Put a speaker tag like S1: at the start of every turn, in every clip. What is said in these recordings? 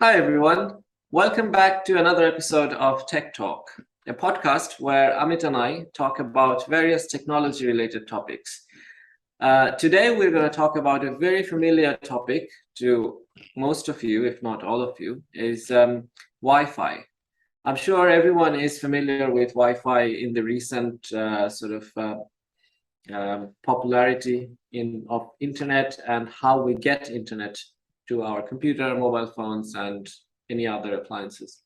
S1: Hi, everyone. Welcome back to another episode of Tech Talk, a podcast where Amit and I talk about various technology related topics. Today, we're going to talk about a very familiar topic to most of you, if not all of you, is Wi Fi. I'm sure everyone is familiar with Wi Fi in the recent popularity of internet and how we get internet to our computer, mobile phones, and any other appliances.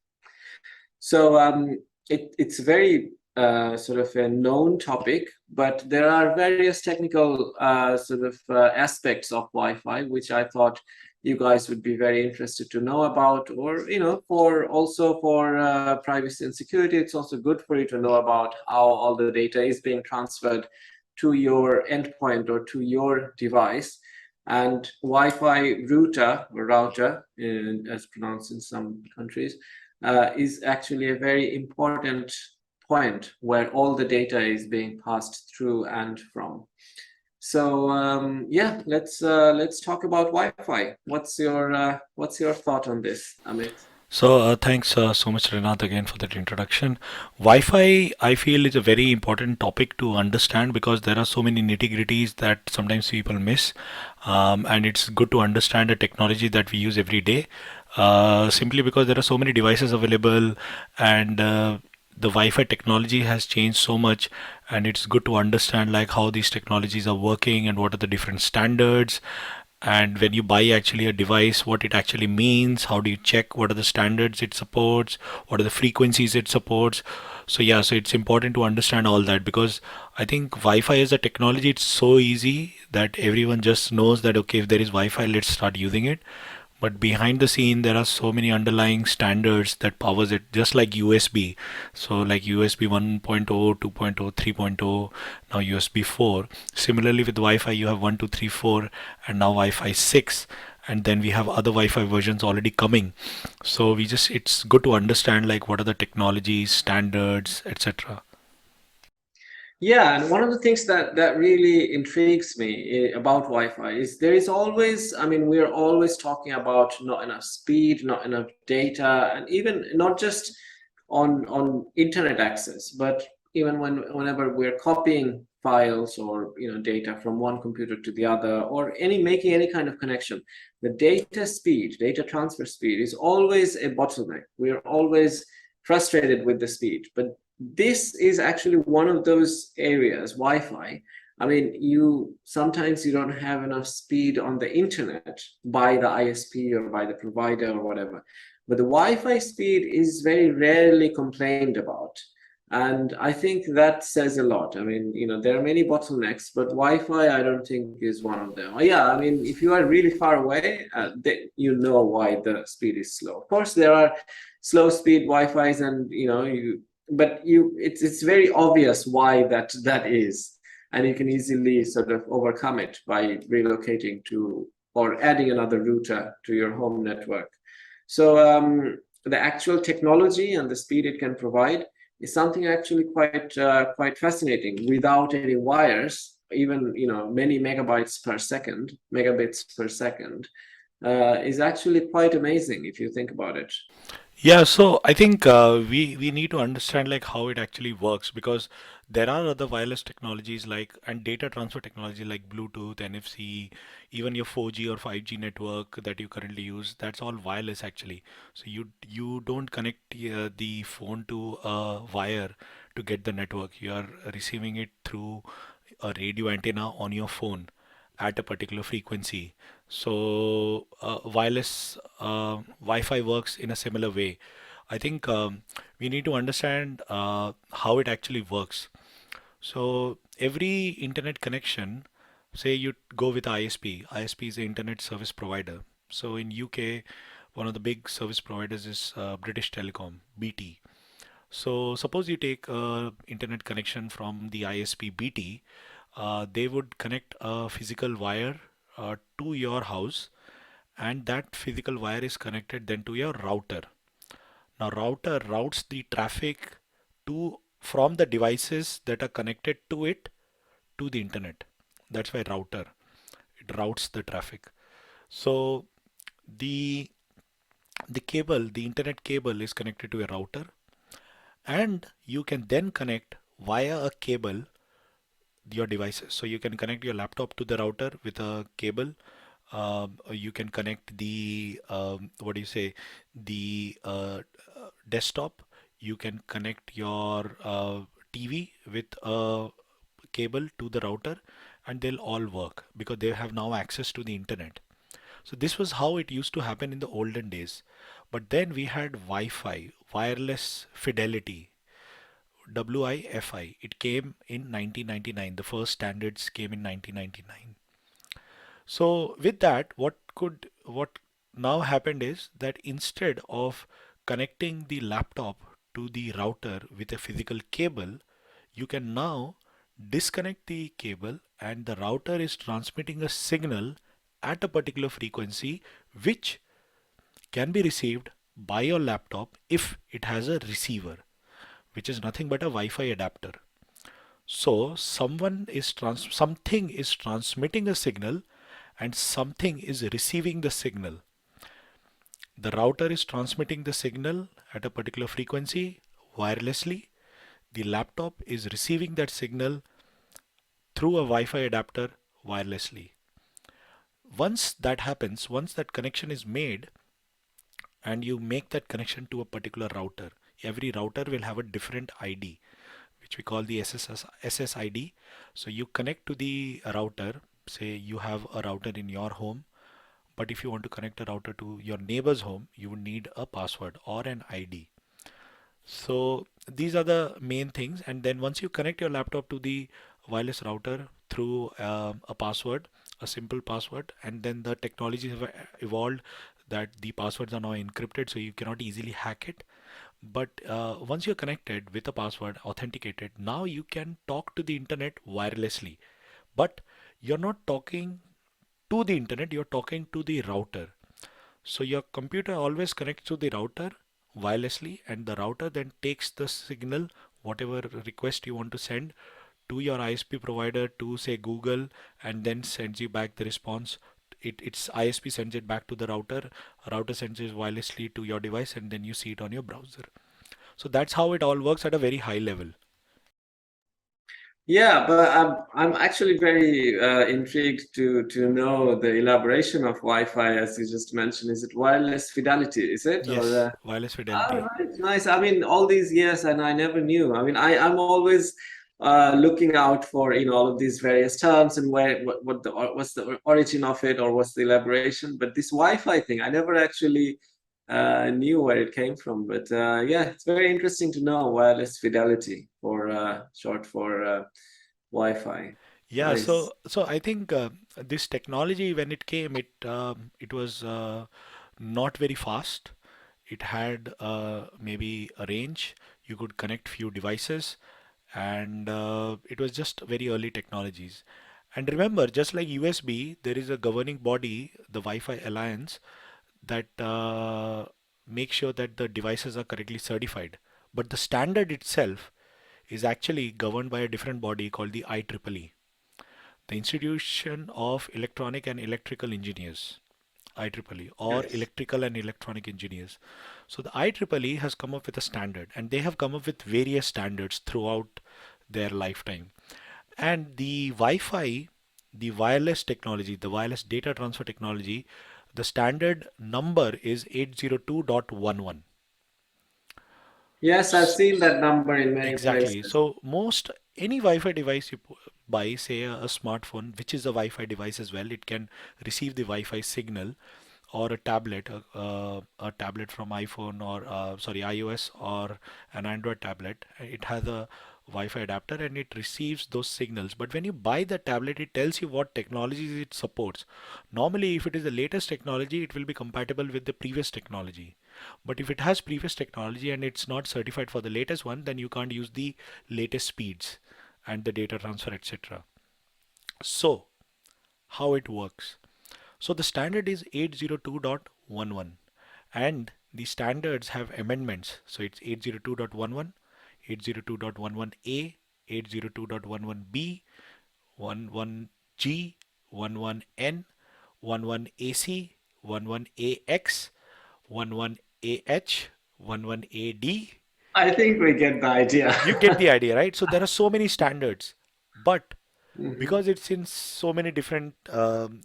S1: So it's very sort of a known topic, but there are various technical aspects of Wi-Fi which I thought you guys would be very interested to know about, or for also for privacy and security. It's also good for you to know about how all the data is being transferred to your endpoint or to your device. And Wi-Fi router, as pronounced in some countries, is actually a very important point where all the data is being passed through and from. So yeah, let's talk about Wi-Fi. What's your thought on this, Amit?
S2: Thanks so much, Rinat, again for that introduction. Wi-Fi, I feel, is a very important topic to understand because there are so many nitty-gritties that sometimes people miss, and it's good to understand the technology that we use every day. Simply because there are so many devices available, and the Wi-Fi technology has changed so much, and it's good to understand like how these technologies are working and what are the different standards, and when you buy actually a device, what it actually means, how do you check what are the standards it supports, what are the frequencies it supports. So it's important to understand all that because I think Wi-Fi as a technology, it's so easy that everyone just knows that okay, if there is Wi-Fi, let's start using it. But behind the scene there are so many underlying standards that powers it, just like USB. So like USB 1.0, 2.0, 3.0, now USB 4. Similarly with Wi-Fi you have 1, 2, 3, 4, and now Wi-Fi 6, and then we have other Wi-Fi versions already coming. So we just, it's good to understand like what are the technologies, standards, etc.
S1: Yeah, and one of the things that really intrigues me about Wi-Fi is there is always, I mean, we're always talking about not enough speed, not enough data, and even not just on internet access, but even whenever we're copying files or data from one computer to the other, or making any kind of connection, the data speed, data transfer speed is always a bottleneck. We're always frustrated with the speed, but this is actually one of those areas, Wi-Fi. I mean, you sometimes you don't have enough speed on the internet by the ISP or by the provider or whatever. But the Wi-Fi speed is very rarely complained about. And I think that says a lot. I mean, there are many bottlenecks, but Wi-Fi, I don't think is one of them. Yeah, I mean, if you are really far away, you know why the speed is slow. Of course, there are slow speed Wi-Fi's, and it's very obvious why that is, and you can easily sort of overcome it by relocating to or adding another router to your home network. So the actual technology and the speed it can provide is something actually quite fascinating. Without any wires, even many megabits per second, is actually quite amazing if you think about it.
S2: Yeah, so I think we need to understand like how it actually works because there are other wireless technologies like and data transfer technology like Bluetooth, NFC, even your 4G or 5G network that you currently use. That's all wireless actually. So you don't connect the phone to a wire to get the network. You are receiving it through a radio antenna on your phone at a particular frequency. So wireless Wi-Fi works in a similar way. I think we need to understand how it actually works. So every internet connection, say you go with ISP. ISP is the internet service provider. So in UK, one of the big service providers is British Telecom, BT. So suppose you take a internet connection from the ISP BT, they would connect a physical wire to your house, and that physical wire is connected then to your router. Now router routes the traffic to from the devices that are connected to it to the internet. That's why router, it routes the traffic. So the The cable, the internet cable is connected to a router, and you can then connect via a cable your devices. So you can connect your laptop to the router with a cable. You can connect the what do you say, the desktop. You can connect your TV with a cable to the router, and they'll all work because they have now access to the internet. So this was how it used to happen in the olden days. But then we had Wi-Fi, wireless fidelity, WIFI. It came in 1999. The first standards came in 1999. So with that, what now happened is that instead of connecting the laptop to the router with a physical cable, you can now disconnect the cable, and the router is transmitting a signal at a particular frequency which can be received by your laptop if it has a receiver, which is nothing but a Wi-Fi adapter. So something is transmitting a signal and something is receiving the signal. The router is transmitting the signal at a particular frequency wirelessly. The laptop is receiving that signal through a Wi-Fi adapter wirelessly. Once that happens, once that connection is made, and you make that connection to a particular router, every router will have a different ID, which we call the SSID. So you connect to the router, say you have a router in your home, but if you want to connect a router to your neighbor's home, you would need a password or an ID. So these are the main things. And then once you connect your laptop to the wireless router through a password, a simple password, and then the technologies have evolved that the passwords are now encrypted, so you cannot easily hack it. But once you're connected with a password, authenticated, now you can talk to the internet wirelessly. But you're not talking to the internet, you're talking to the router. So your computer always connects to the router wirelessly, and the router then takes the signal, whatever request you want to send, to your ISP provider, to say Google, and then sends you back the response. Its ISP sends it back to the router sends it wirelessly to your device, and then you see it on your browser. So that's how it all works at a very high level.
S1: Yeah, but I'm actually very intrigued to know the elaboration of Wi-Fi as you just mentioned. Is it wireless fidelity? Is it or
S2: Yes, wireless
S1: all
S2: fidelity.
S1: right, nice. I mean, all these years, and I never knew. I mean, I'm always looking out for all of these various terms and what's the origin of it or what's the elaboration. But this Wi-Fi thing, I never actually knew where it came from. But yeah, it's very interesting to know wireless fidelity for short for Wi-Fi.
S2: Yeah,
S1: Nice.
S2: so I think this technology when it came, it was not very fast. It had maybe a range. You could connect few devices, and it was just very early technologies. And remember, just like USB, there is a governing body, the Wi-Fi Alliance, that makes sure that the devices are correctly certified. But the standard itself is actually governed by a different body called the IEEE, the Institution of Electronic and Electrical Engineers, IEEE, or
S1: Nice.
S2: Electrical and Electronic Engineers. So the IEEE has come up with a standard, and they have come up with various standards throughout their lifetime. And the Wi-Fi, the wireless technology, the wireless data transfer technology, the standard number is 802.11.
S1: Yes, I've seen that number in many
S2: Exactly.
S1: places.
S2: So most any Wi-Fi device you buy, say a smartphone, which is a Wi-Fi device as well, it can receive the Wi-Fi signal, or a tablet, a tablet from iPhone or sorry iOS, or an Android tablet. It has a Wi-Fi adapter and it receives those signals. But when you buy the tablet, it tells you what technologies it supports. Normally, if it is the latest technology, it will be compatible with the previous technology. But if it has previous technology and it's not certified for the latest one, then you can't use the latest speeds and the data transfer, etc. So, how it works? So the standard is 802.11, and the standards have amendments. So it's 802.11, 802.11a, 802.11b, 11g, 11n, 11ac, 11ax, 11AH, 11AD.
S1: I think we get the idea.
S2: You get the idea, right? So there are so many standards, but
S1: Mhm.
S2: because it's in so many different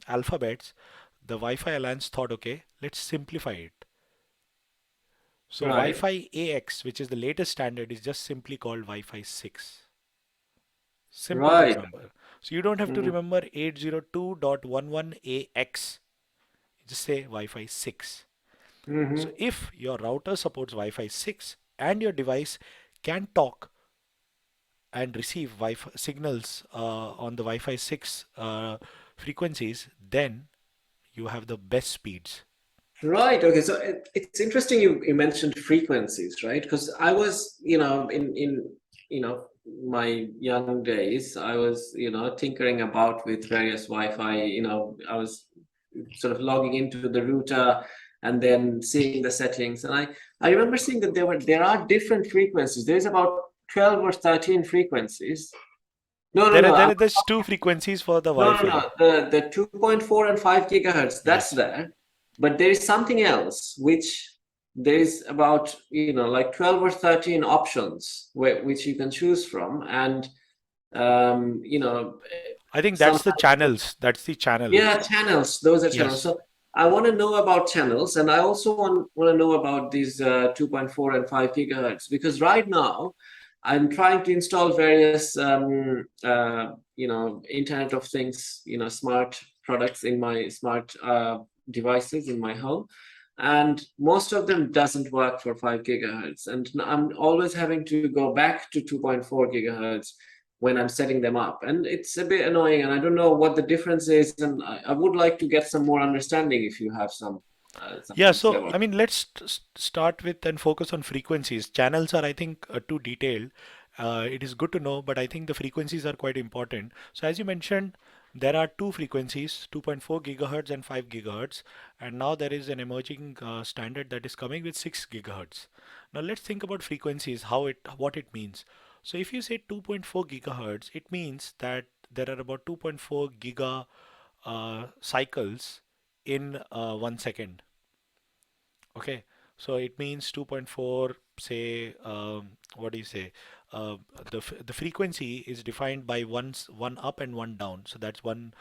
S2: alphabets, the Wi-Fi Alliance thought, okay, let's simplify it. So
S1: Right.
S2: Wi-Fi AX, which is the latest standard, is just simply called Wi-Fi 6. Simple to
S1: Right.
S2: remember. So you don't have to
S1: Mhm.
S2: remember 802.11ax. Just say Wi-Fi 6. So
S1: Mhm.
S2: if your router supports Wi-Fi 6 and your device can talk and receive Wi-Fi signals on the Wi-Fi 6 frequencies, then you have the best speeds.
S1: Right. Okay. So it's interesting you mentioned frequencies, right? Because I was, my young days, I was, tinkering about with various Wi-Fi. I was sort of logging into the router and then seeing the settings. And I remember seeing that there are different frequencies. There's about 12 or 13 frequencies. No, no, no.
S2: There's two frequencies for the
S1: No, no, no.
S2: Wi-Fi.
S1: The 2.4 and 5 gigahertz, that's
S2: Yes.
S1: there. But there is something else, which there is about, like 12 or 13 options which you can choose from. And, um, you know,
S2: I think that's the
S1: sometimes,
S2: channels. That's the
S1: yeah,
S2: channels.
S1: channels, those are channels.
S2: Yes.
S1: So I want to know about channels, and I also want to know about these 2.4 and 5 gigahertz, because right now I'm trying to install various Internet of Things, smart products in my smart devices in my home, and most of them doesn't work for 5 gigahertz, and I'm always having to go back to 2.4 gigahertz when I'm setting them up. And it's a bit annoying, and I don't know what the difference is. And I would like to get some more understanding if you have some
S2: Yeah,
S1: things
S2: so
S1: about.
S2: I mean, let's start with and focus on frequencies. Channels are, I think, too detailed. It is good to know, but I think the frequencies are quite important. So as you mentioned, there are two frequencies, 2.4 gigahertz and 5 gigahertz, and now there is an emerging standard that is coming with 6 gigahertz. Now let's think about frequencies, what it means. So if you say 2.4 gigahertz, it means that there are about 2.4 giga cycles in 1 second. Okay, so it means 2.4, say, what do you say? Uh, the frequency is defined by one up and one down. So that's one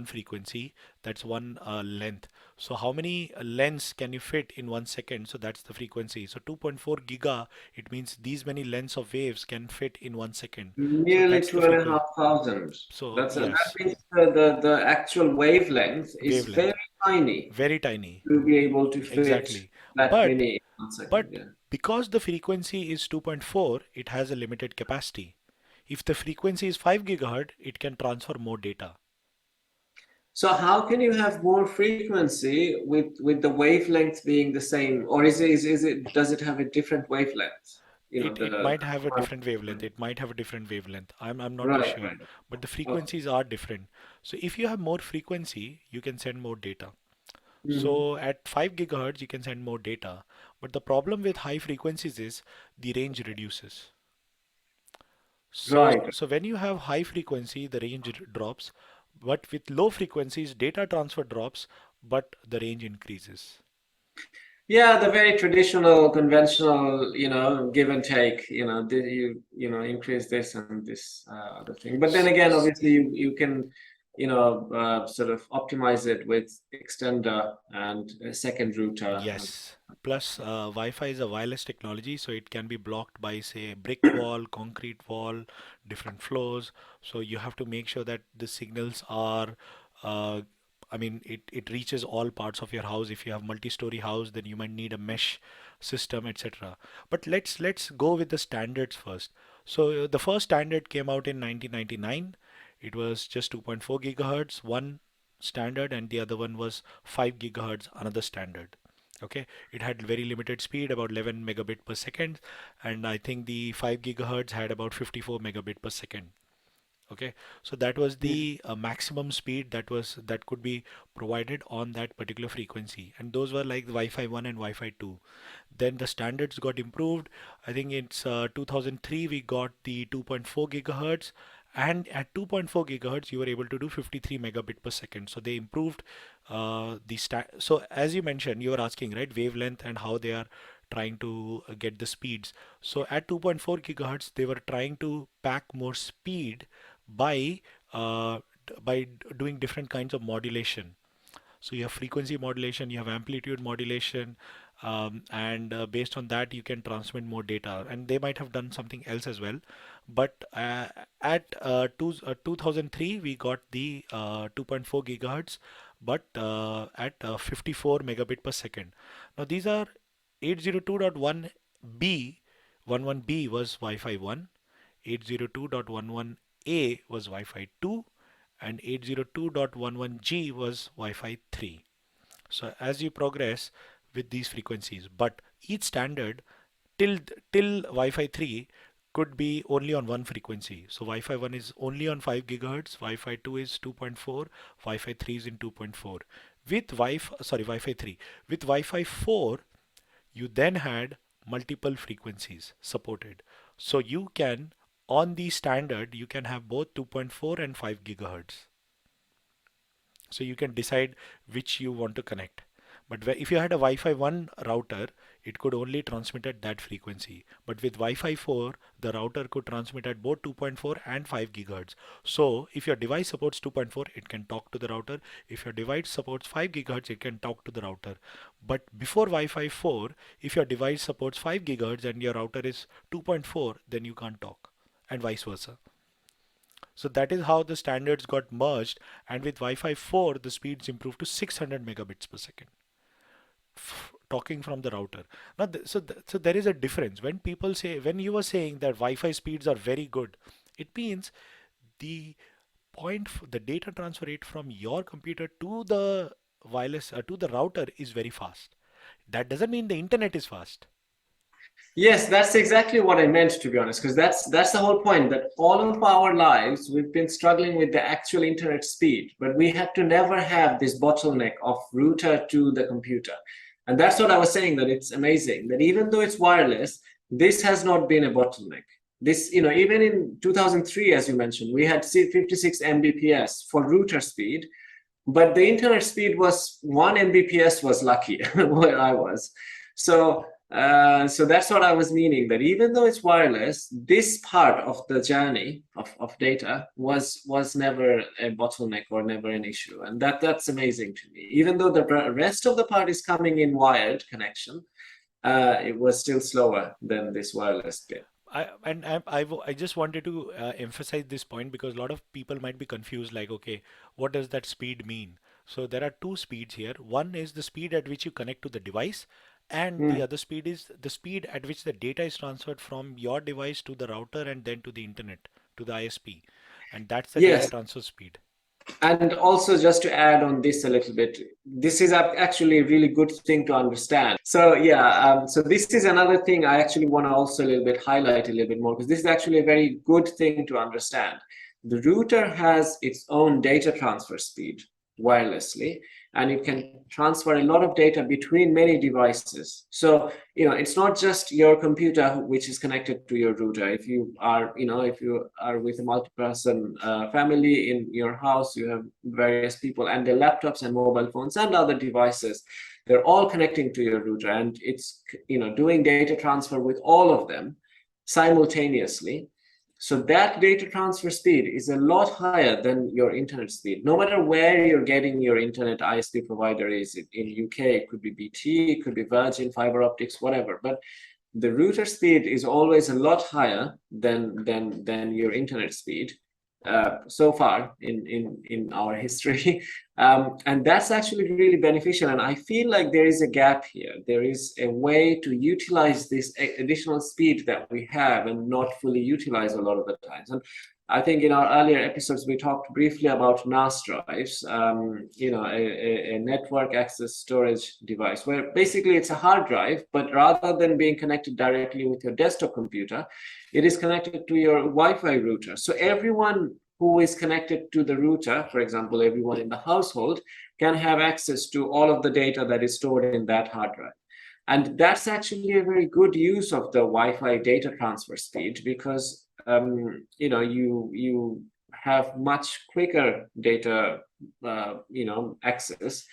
S2: frequency. That's one length. So how many lengths can you fit in 1 second? So that's the frequency. So 2.4 giga, it means these many lengths of waves can fit in 1 second. So
S1: Nearly
S2: that's the
S1: two and a
S2: frequency.
S1: half thousand.
S2: So
S1: That
S2: yes,
S1: means the actual wavelength is very
S2: wavelength,
S1: tiny
S2: very tiny.
S1: to be able to fit
S2: Exactly.
S1: that
S2: But
S1: many in 1 second.
S2: But
S1: Yeah.
S2: because the frequency is 2.4, it has a limited capacity. If the frequency is 5 gigahertz, it can transfer more data.
S1: So how can you have more frequency with the wavelength being the same, or is it does it have a different wavelength?
S2: It
S1: The
S2: might have a different wavelength. It might have a different wavelength. I'm not too
S1: right,
S2: sure.
S1: right.
S2: But the
S1: Okay.
S2: frequencies are different. So if you have more frequency, you can send more data.
S1: Mhm.
S2: So at 5 gigahertz, you can send more data. But the problem with high frequencies is the range reduces. So,
S1: Right.
S2: so when you have high frequency, the range drops, but with low frequencies, data transfer drops, but the range increases.
S1: Yeah, the very traditional, conventional, give and take. Increase this and this other thing. But then
S2: S-
S1: again,
S2: s-
S1: obviously, you can, sort of optimize it with extender and a second router.
S2: Yes. Plus, Wi-Fi is a wireless technology, so it can be blocked by, say, brick wall, concrete wall, different floors. So you have to make sure that the signals are, uh, I mean, it reaches all parts of your house. If you have multi-story house, then you might need a mesh system, etc. But let's go with the standards first. So the first standard came out in 1999. It was just 2.4 gigahertz, one standard, and the other one was 5 gigahertz, another standard. Okay, it had very limited speed, about 11 megabit per second, and I think the 5 gigahertz had about 54 megabit per second. Okay, so that was
S1: Mhm.
S2: the maximum speed that could be provided on that particular frequency, and those were like Wi-Fi 1 and Wi-Fi 2. Then the standards got improved. I think it's 2003 we got the 2.4 gigahertz, and at 2.4 gigahertz you were able to do 53 megabit per second. So they improved so as you mentioned, you were asking, right, wavelength and how they are trying to get the speeds. So at 2.4 gigahertz, they were trying to pack more speed by doing different kinds of modulation. So you have frequency modulation, you have amplitude modulation, and based on that, you can transmit more data. And they might have done something else as well. But at 2003, we got the 2.4 gigahertz, but at 54 megabit per second. Now these are 802.1b. 11b was Wi-Fi 1, 802.11a was Wi-Fi 2, and 802.11g was Wi-Fi 3. So as you progress with these frequencies, but each standard till Wi-Fi 3 could be only on one frequency. So Wi-Fi 1 is only on 5 gigahertz, Wi-Fi 2 is 2.4, Wi-Fi 3 is in 2.4. With Wi-Fi 3. With Wi-Fi 4, you then had multiple frequencies supported. So you can, on the standard, you can have both 2.4 and 5 gigahertz. So you can decide which you want to connect. But if you had a Wi-Fi 1 router, it could only transmit at that frequency. But with Wi-Fi 4, the router could transmit at both 2.4 and 5 gigahertz. So if your device supports 2.4, it can talk to the router. If your device supports 5 gigahertz, it can talk to the router. But before Wi-Fi 4, if your device supports 5 gigahertz and your router is 2.4, then you can't talk, and vice versa. So that is how the standards got merged, and with Wi-Fi 4, the speeds improved to 600 megabits per second, talking from the router. Now, so there is a difference. When people say, when you were saying that Wi-Fi speeds are very good, it means the the data transfer rate from your computer to the wireless to the router is very fast. That doesn't mean the internet is fast.
S1: Yes, that's exactly what I meant, to be honest, because that's the whole point, that all of our lives we've been struggling with the actual internet speed, but we had to never have this bottleneck of router to the computer. And that's what I was saying, that it's amazing that even though it's wireless, this has not been a bottleneck. This, even in 2003, as you mentioned, we had 56 Mbps for router speed, but the internet speed was 1 Mbps was lucky where I was. So that's what I was meaning, that even though it's wireless, this part of the journey of data was never a bottleneck or never an issue. And that's amazing to me. Even though the rest of the part is coming in wired connection, it was still slower than this wireless bit.
S2: I just wanted to emphasize this point because a lot of people might be confused, like, okay, what does that speed mean? So there are two speeds here. One is the speed at which you connect to the device, and the
S1: Mm.
S2: other speed is the speed at which the data is transferred from your device to the router and then to the internet, to the ISP. And that's the data
S1: Yes.
S2: transfer speed.
S1: And also, just to add on this a little bit, this is actually a really good thing to understand. So yeah, so this is another thing I actually want to also a little bit highlight a little bit more, because this is actually a very good thing to understand. The router has its own data transfer speed wirelessly, and it can transfer a lot of data between many devices. So it's not just your computer which is connected to your router. If you are with a multi-person family in your house, you have various people and their laptops and mobile phones and other devices, they're all connecting to your router, and it's doing data transfer with all of them simultaneously. So that data transfer speed is a lot higher than your internet speed. No matter where you're getting your internet ISP provider is, in UK, it could be BT, it could be Virgin, fiber optics, whatever. But the router speed is always a lot higher than your internet speed. So far in our history, and that's actually really beneficial. And I feel like there is a gap here. There is a way to utilize this additional speed that we have and not fully utilize a lot of the times. And I think in our earlier episodes we talked briefly about NAS drives, a network access storage device, where basically it's a hard drive, but rather than being connected directly with your desktop computer, it is connected to your Wi-Fi router. So everyone who is connected to the router, for example, everyone in the household, can have access to all of the data that is stored in that hard drive. And that's actually a very good use of the Wi-Fi data transfer speed, because you have much quicker data, access,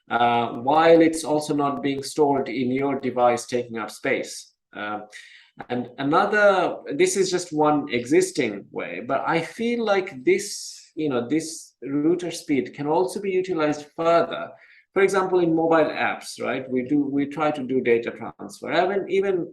S1: while it's also not being stored in your device, taking up space. And another, this is just one existing way, but I feel like this router speed can also be utilized further. For example, in mobile apps, right? We try to do data transfer. Even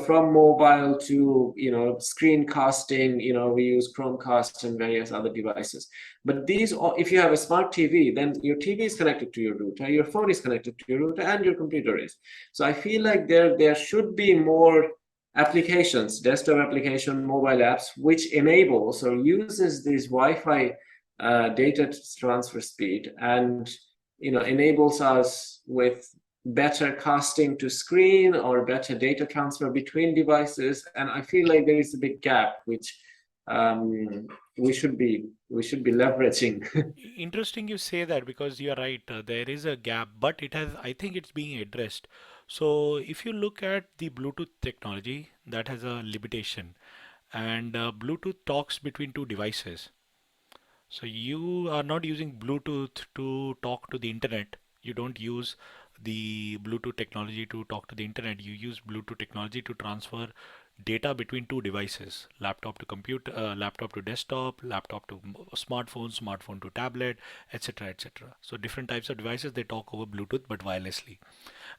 S1: from mobile to screencasting. We use Chromecast and various other devices. But these, if you have a smart TV, then your TV is connected to your router, your phone is connected to your router, and your computer is. So I feel like there should be more applications, desktop application, mobile apps, which enables or uses this Wi-Fi data transfer speed, and enables us with better casting to screen or better data transfer between devices. And I feel like there is a big gap which we should be leveraging.
S2: Interesting you say that, because you're right, there is a gap, but I think it's being addressed. So if you look at the Bluetooth technology, that has a limitation, and Bluetooth talks between two devices. So you are not using Bluetooth to talk to the internet. You don't use the Bluetooth technology to talk to the internet. You use Bluetooth technology to transfer data between two devices: laptop to computer, laptop to desktop, laptop to smartphone, smartphone to tablet, etc., etc. So different types of devices, they talk over Bluetooth but wirelessly.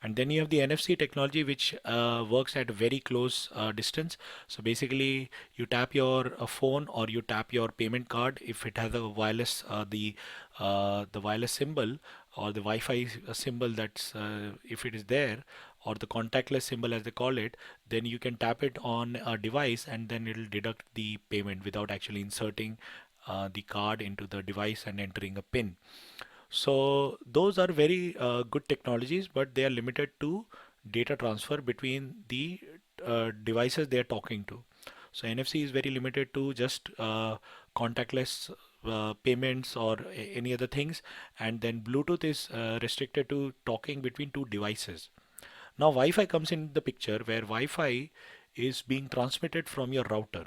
S2: And then you have the NFC technology, which works at a very close distance. So basically, you tap your phone, or you tap your payment card. If it has a wireless, the wireless symbol, or the Wi-Fi symbol, that's if it is there, or the contactless symbol as they call it, then you can tap it on a device, and then it'll deduct the payment without actually inserting the card into the device and entering a PIN. So those are very good technologies, but they are limited to data transfer between the devices they are talking to. So NFC is very limited to just contactless payments or any other things, and then Bluetooth is restricted to talking between two devices. Now Wi-Fi comes in the picture, where Wi-Fi is being transmitted from your router.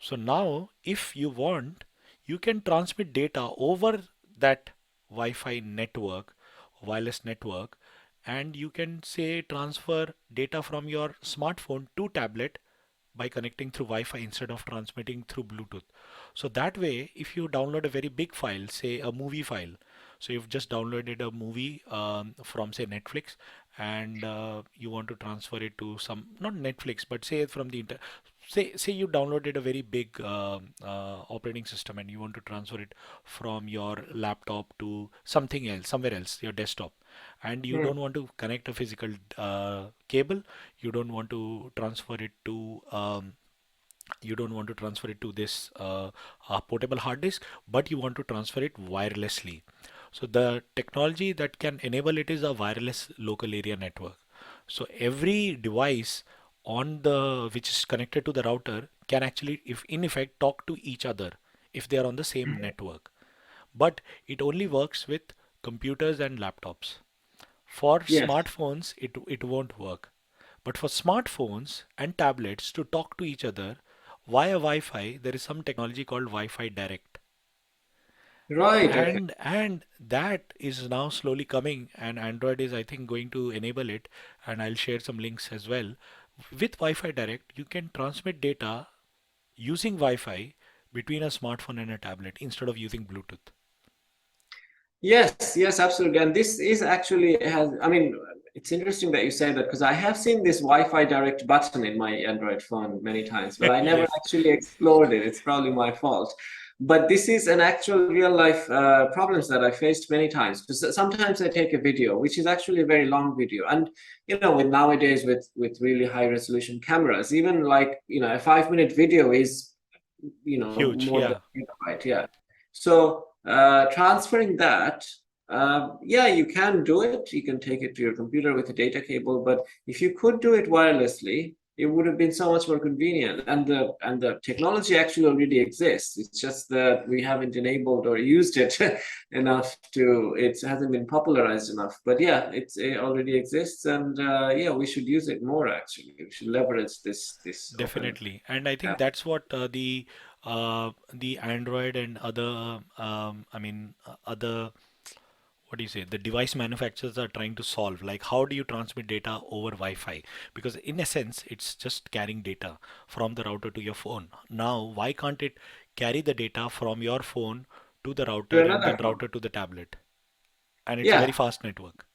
S2: So now, if you want, you can transmit data over that Wi-Fi network, wireless network, and you can say transfer data from your smartphone to tablet by connecting through Wi-Fi instead of transmitting through Bluetooth. So that way, if you download a very big file, say a movie file, so you've just downloaded a movie from say Netflix, and you want to transfer it to some, not Netflix, but say from the say you downloaded a very big operating system, and you want to transfer it from your laptop to something else, somewhere else, your desktop, and you don't want to connect a physical cable, you don't want to transfer it to this portable hard disk, but you want to transfer it wirelessly. So the technology that can enable it is a wireless local area network. So every device on the which is connected to the router can actually, if in effect, talk to each other if they are on the same network. But it only works with computers and laptops. For
S1: Yes.
S2: smartphones, it won't work. But for smartphones and tablets to talk to each other via Wi-Fi, there is some technology called Wi-Fi Direct.
S1: Right. Okay.
S2: And that is now slowly coming, and Android is, I think, going to enable it, and I'll share some links as well. With Wi-Fi Direct, you can transmit data using Wi-Fi between a smartphone and a tablet instead of using Bluetooth.
S1: Yes, yes, absolutely. And this is actually has, I mean, it's interesting that you say that, because I have seen this Wi-Fi direct button in my Android phone many times, but I never
S2: Yes,
S1: actually explored it. It's probably my fault. But this is an actual real life problems that I faced many times. Because sometimes I take a video, which is actually a very long video, and with nowadays with really high resolution cameras, even like a 5 minute video is
S2: huge.
S1: more than
S2: Yeah.
S1: a gigabyte. Yeah. So transferring that, yeah, you can do it. You can take it to your computer with a data cable, but if you could do it wirelessly, it would have been so much more convenient. And the technology actually already exists. It's just that we haven't enabled or used it enough to. It hasn't been popularized enough. But yeah, it already exists, and yeah, we should use it more. Actually, we should leverage this open.
S2: Definitely, and I
S1: Yeah.
S2: think that's what the Android and other other, what do you say, the device manufacturers are trying to solve, like how do you transmit data over Wi-Fi, because in essence it's just carrying data from the router to your phone. Now why can't it carry the data from your phone to the router
S1: To
S2: and
S1: another
S2: then
S1: phone.
S2: router to the tablet, and it's a very
S1: Yeah,
S2: fast network.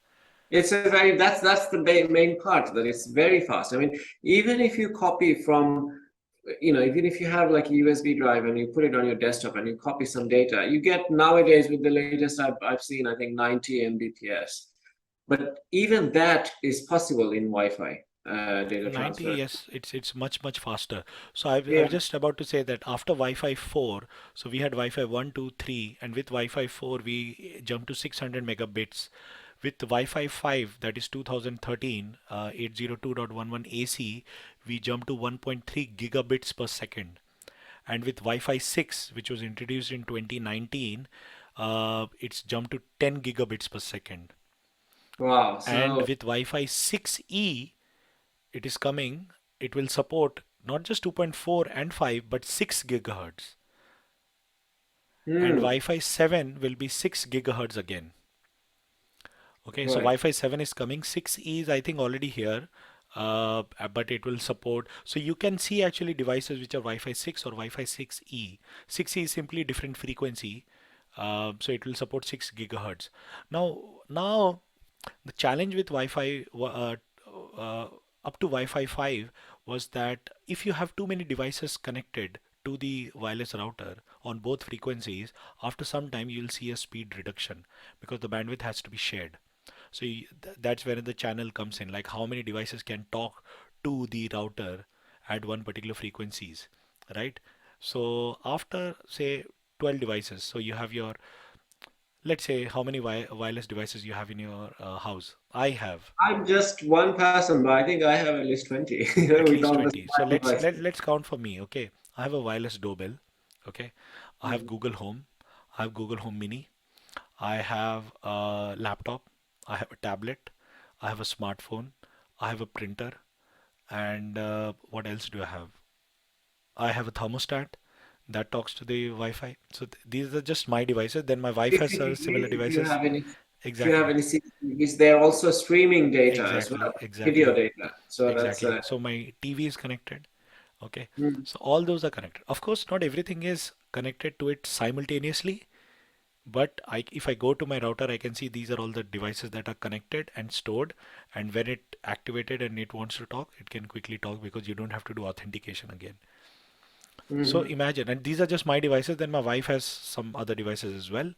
S1: it's a very that's the main part, that it's very fast. I mean, even if you copy from, even if you have like a USB drive and you put it on your desktop and you copy some data, you get nowadays with the latest I've seen, I think 90 Mbps. But even that is possible in Wi-Fi data
S2: 90,
S1: transfer.
S2: yes, it's much faster. So I
S1: Yeah.
S2: was just about to say that after Wi-Fi 4, so we had Wi-Fi 1, 2, 3, and with Wi-Fi 4 we jumped to 600 megabits. With Wi-Fi 5, that is 2013, 802.11 AC, we jumped to 1.3 gigabits per second. And with Wi-Fi 6, which was introduced in 2019, it's jumped to 10 gigabits per second.
S1: Wow.
S2: And
S1: So,
S2: with Wi-Fi 6E, it is coming, it will support not just 2.4 and 5 but 6 gigahertz, and
S1: hmm,
S2: Wi-Fi 7 will be 6 gigahertz again. Okay, so
S1: right.
S2: Wi-Fi 7 is coming. 6E is I think already here, but it will support. So you can see actually devices which are Wi-Fi 6 or Wi-Fi 6E. 6E is simply different frequency, so it will support 6 gigahertz. Now the challenge with Wi-Fi uh, up to Wi-Fi 5 was that if you have too many devices connected to the wireless router on both frequencies, after some time you'll see a speed reduction because the bandwidth has to be shared. So that's where the channel comes in, like how many devices can talk to the router at one particular frequencies, right? So after say 12 devices, so you have your, let's say how many wireless devices you have in your house. I have
S1: I'm just one person, but I think I have at least 20
S2: at
S1: with
S2: least
S1: all the
S2: 20. So
S1: smart devices.
S2: let's count for me, okay? I have a wireless doorbell, okay? I have
S1: Mhm.
S2: Google Home, I have Google Home Mini, I have a laptop, I have a tablet, I have a smartphone, I have a printer, and what else do I have? I have a thermostat that talks to the Wi-Fi. So these are just my devices. Then my wife has similar
S1: If you
S2: devices.
S1: have any, if you have
S2: Exactly,
S1: any CCTVs, they're also streaming data as well,
S2: exactly,
S1: video
S2: exactly,
S1: data. So that's
S2: exactly. So my TV is connected. Okay,
S1: mm,
S2: so all those are connected. Of course, not everything is connected to it simultaneously, but if I go to my router, I can see these are all the devices that are connected and stored. And when it activated and it wants to talk, it can quickly talk because you don't have to do authentication again. So
S1: mhm.
S2: imagine, and these are just my devices, then my wife has some other devices as well.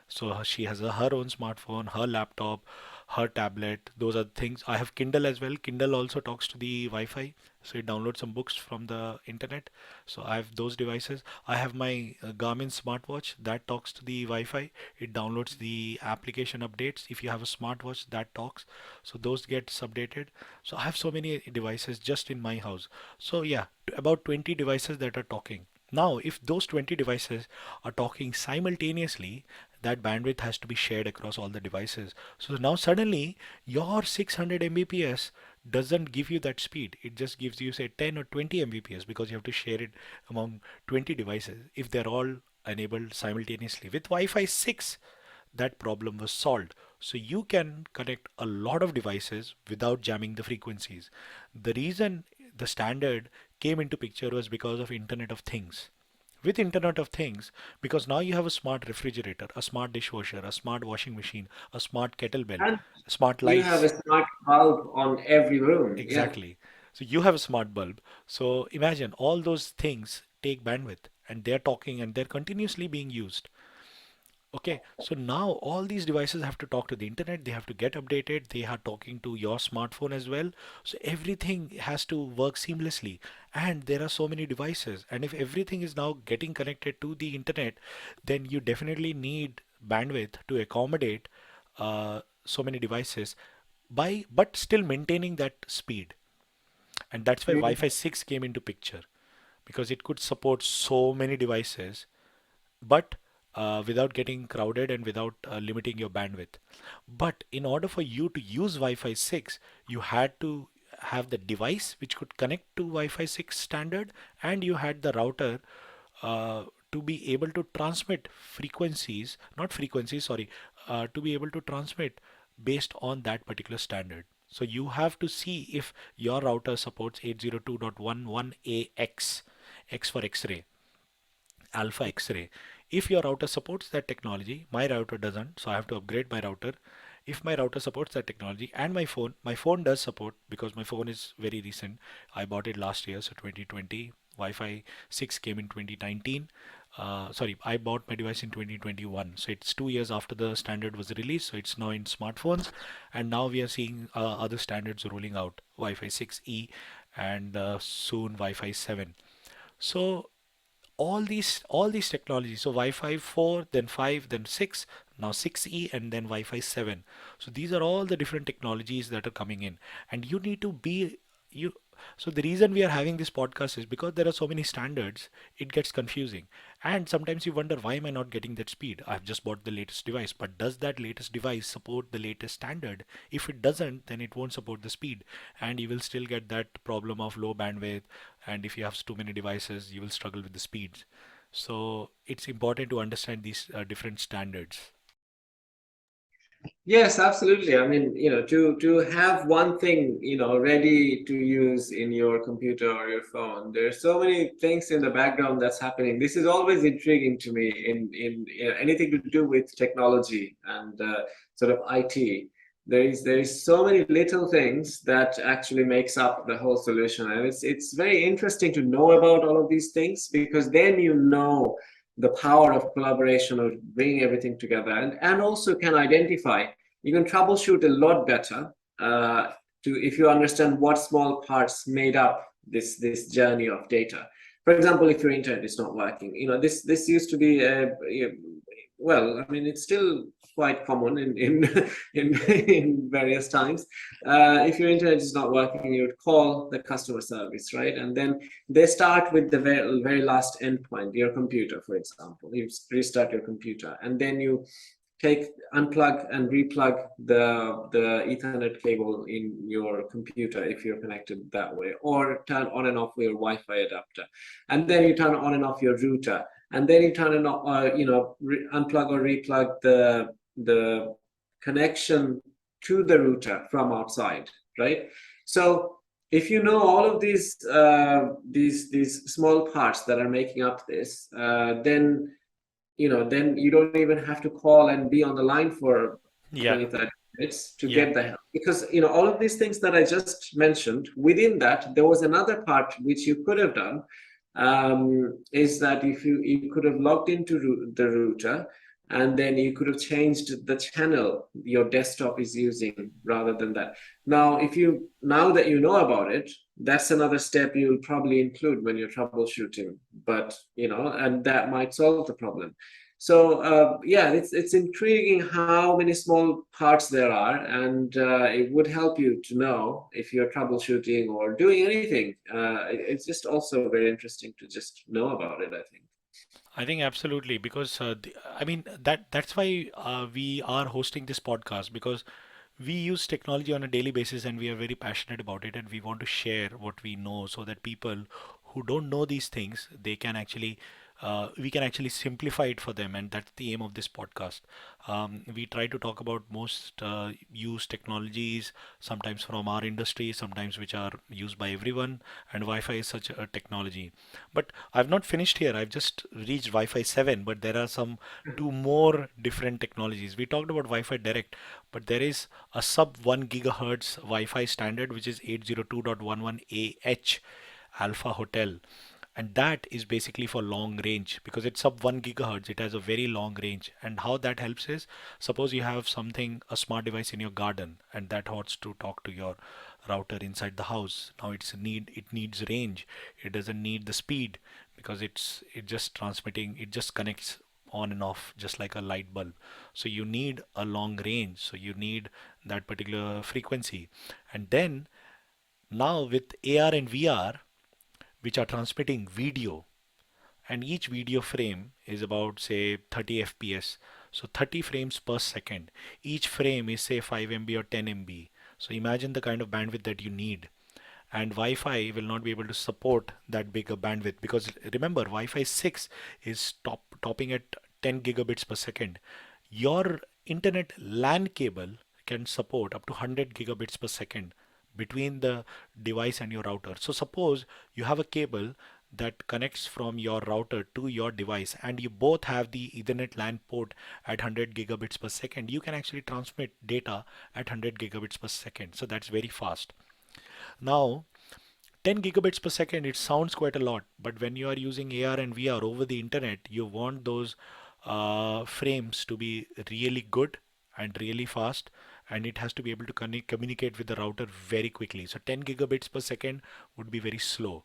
S2: So she has her own smartphone, her laptop, her tablet. Those are things. I have Kindle as well. Kindle also talks to the Wi-Fi. So it downloads some books from the internet. So I have those devices. I have my Garmin smartwatch that talks to the Wi-Fi. It downloads the application updates. If you have a smartwatch that talks, so those gets updated. So I have so many devices just in my house. So yeah, about 20 devices that are talking. Now, if those 20 devices are talking simultaneously, that bandwidth has to be shared across all the devices. So now suddenly your 600 Mbps doesn't give you that speed. It just gives you say 10 or 20 Mbps because you have to share it among 20 devices if they're all enabled simultaneously. With Wi-Fi 6, that problem was solved. So you can connect a lot of devices without jamming the frequencies. The reason the standard came into picture was because of Internet of Things. With Internet of Things, because now you have a smart refrigerator, a smart dishwasher, a smart washing machine, a smart kettlebell,
S1: And
S2: smart
S1: you have a
S2: lights.
S1: smart bulb on every room. Yeah.
S2: Exactly. So you have a smart bulb. So imagine all those things take bandwidth and they're talking and they're continuously being used. Okay, so now all these devices have to talk to the internet, they have to get updated, they are talking to your smartphone as well. So everything has to work seamlessly. And there are so many devices. And if everything is now getting connected to the internet, then you definitely need bandwidth to accommodate so many devices but still maintaining that speed. And that's why Wi-Fi 6 came into picture, because it could support so many devices, but without getting crowded and without limiting your bandwidth. But in order for you to use Wi-Fi 6, you had to have the device which could connect to Wi-Fi 6 standard, and you had the router to be able to transmit frequencies, not frequencies, sorry, to be able to transmit based on that particular standard. So you have to see if your router supports 802.11ax, X for X-ray, alpha X-ray. If your router supports that technology, my router doesn't, so I have to upgrade my router. If my router supports that technology, and my phone does support, because my phone is very recent. I bought it last year, so 2020. Wi-Fi 6 came in 2019. Sorry, I bought my device in 2021. So it's 2 years after the standard was released. So it's now in smartphones. And now we are seeing other standards rolling out, Wi-Fi 6E, and soon Wi-Fi 7. So all these technologies, so Wi-Fi 4, then 5, then 6, now 6E, and then Wi-Fi 7. So these are all the different technologies that are coming in, and you need to be you so the reason we are having this podcast is because there are so many standards, it gets confusing. And sometimes you wonder, why am I not getting that speed? I've just bought the latest device, but does that latest device support the latest standard? If it doesn't, then it won't support the speed, and you will still get that problem of low bandwidth. And if you have too many devices, you will struggle with the speeds. So it's important to understand these different standards.
S1: Yes, absolutely. I mean, to have one thing, ready to use in your computer or your phone, there's so many things in the background that's happening. This is always intriguing to me in anything to do with technology and sort of IT. There is so many little things that actually makes up the whole solution, and it's very interesting to know about all of these things, because then you know the power of collaboration, of bringing everything together, and also can identify, you can troubleshoot a lot better, to if you understand what small parts made up this journey of data. For example, if your internet is not working, this used to be well, I mean, it's still quite common in in various times. If your internet is not working, you would call the customer service, right? And then they start with the very last endpoint, your computer, for example. You restart your computer, and then you unplug and replug the Ethernet cable in your computer if you're connected that way, or turn on and off your Wi-Fi adapter, and then you turn on and off your router, and then you turn and unplug or replug the connection to the router from outside, right? So if you know all of these small parts that are making up this, then you don't even have to call and be on the line for
S2: Yeah,
S1: 20, 30 minutes to
S2: yeah,
S1: get the help. Because, all of these things that I just mentioned, within that, there was another part which you could have done, is that if you could have logged into the router, and then you could have changed the channel your desktop is using rather than that. Now that you know about it, that's another step you'll probably include when you're troubleshooting. But and that might solve the problem. So yeah, it's intriguing how many small parts there are, and it would help you to know if you're troubleshooting or doing anything. It's just also very interesting to just know about it, I think.
S2: I think absolutely, because I mean that's why we are hosting this podcast, because we use technology on a daily basis and we are very passionate about it, and we want to share what we know so that people who don't know these things, they can actually we can actually simplify it for them, and that's the aim of this podcast. We try to talk about most used technologies, sometimes from our industry, sometimes which are used by everyone, and Wi-Fi is such a technology. But I've not finished here. I've just reached Wi-Fi 7, but there are some two more different technologies. We talked about Wi-Fi Direct, but there is a sub 1 gigahertz Wi-Fi standard, which is 802.11ah, Alpha Hotel. And that is basically for long range, because it's sub 1 gigahertz. It has a very long range. And how that helps is, suppose you have something, a smart device in your garden, and that wants to talk to your router inside the house. Now it needs range. It doesn't need the speed, because it just transmitting, it just connects on and off just like a light bulb. So you need a long range. So you need that particular frequency. And then Now with AR and VR, which are transmitting video, and each video frame is about say 30 fps, so 30 frames per second. Each frame is say 5 MB or 10 MB. So imagine the kind of bandwidth that you need, and Wi-Fi will not be able to support that bigger bandwidth, because remember, Wi-Fi 6 is topping at 10 gigabits per second. Your internet LAN cable can support up to 100 gigabits per second between the device and your router. So suppose you have a cable that connects from your router to your device, and you both have the Ethernet LAN port at 100 gigabits per second. You can actually transmit data at 100 gigabits per second. So that's very fast. Now, 10 gigabits per second, it sounds quite a lot, but when you are using AR and VR over the internet, you want those frames to be really good and really fast, and it has to be able to communicate with the router very quickly. So 10 gigabits per second would be very slow.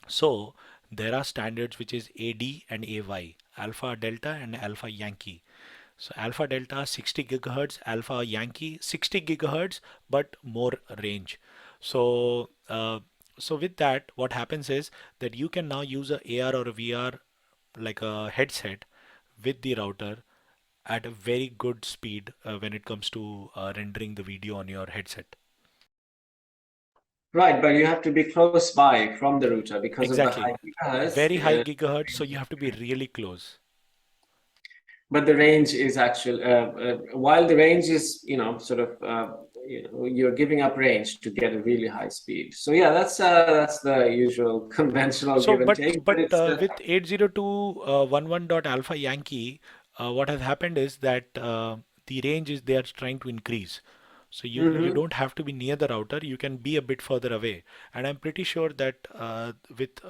S2: So there are standards which is AD and AY, Alpha Delta and Alpha Yankee. So Alpha Delta 60 gigahertz, Alpha Yankee 60 gigahertz, but more range. So so with that, what happens is that you can now use a AR or a VR like a headset with the router at a very good speed when it comes to rendering the video on your headset.
S1: Right, but you have to be close by from the router because of the high
S2: Exactly.
S1: gigahertz.
S2: Very high gigahertz, so you have to be really close.
S1: But the range is actual. While the range is, sort of, you're giving up range to get a really high speed. So yeah, that's the usual conventional
S2: So,
S1: give and
S2: but
S1: take. But it's
S2: with 802.11 Yankee, what has happened is that the range is they are trying to increase. So you
S1: Mhm.
S2: don't have to be near the router. You can be a bit further away. And I'm pretty sure that with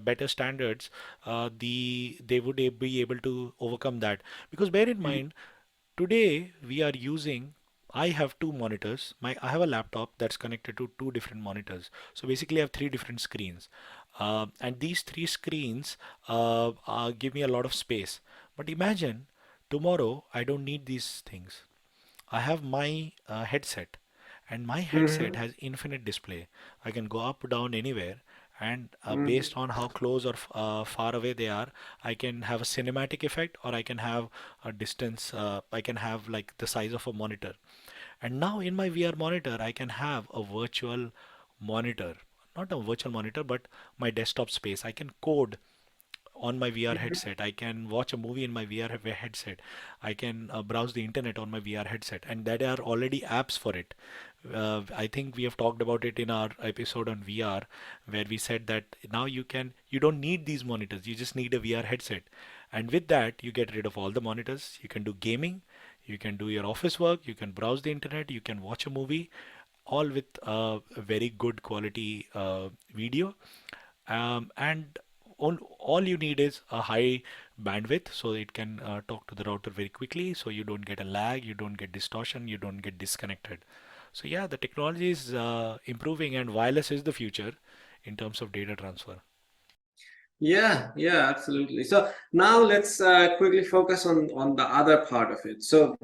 S2: better standards, they would be able to overcome that. Because bear in mind, today we are using. I have two monitors. I have a laptop that's connected to two different monitors. So basically, I have three different screens, and these three screens give me a lot of space. But imagine tomorrow I don't need these things. I have my headset, and my headset
S1: Mhm.
S2: has infinite display. I can go up, down, anywhere, and
S1: Mhm.
S2: based on how close or far away they are, I can have a cinematic effect, or I can have a distance. I can have like the size of a monitor. And now in my VR monitor, I can have a virtual monitor, not a virtual monitor, but my desktop space. I can code on my VR headset. I can watch a movie in my VR headset. I can browse the internet on my VR headset, and there are already apps for it. I think we have talked about it in our episode on VR, where we said that now you don't need these monitors. You just need a VR headset, and with that you get rid of all the monitors. You can do gaming, you can do your office work, you can browse the internet, you can watch a movie, all with a very good quality video, and all you need is a high bandwidth, so it can talk to the router very quickly, so you don't get a lag, you don't get distortion, you don't get disconnected. So yeah, the technology is improving, and wireless is the future in terms of data transfer.
S1: Yeah, yeah, absolutely. So now let's quickly focus on the other part of it. So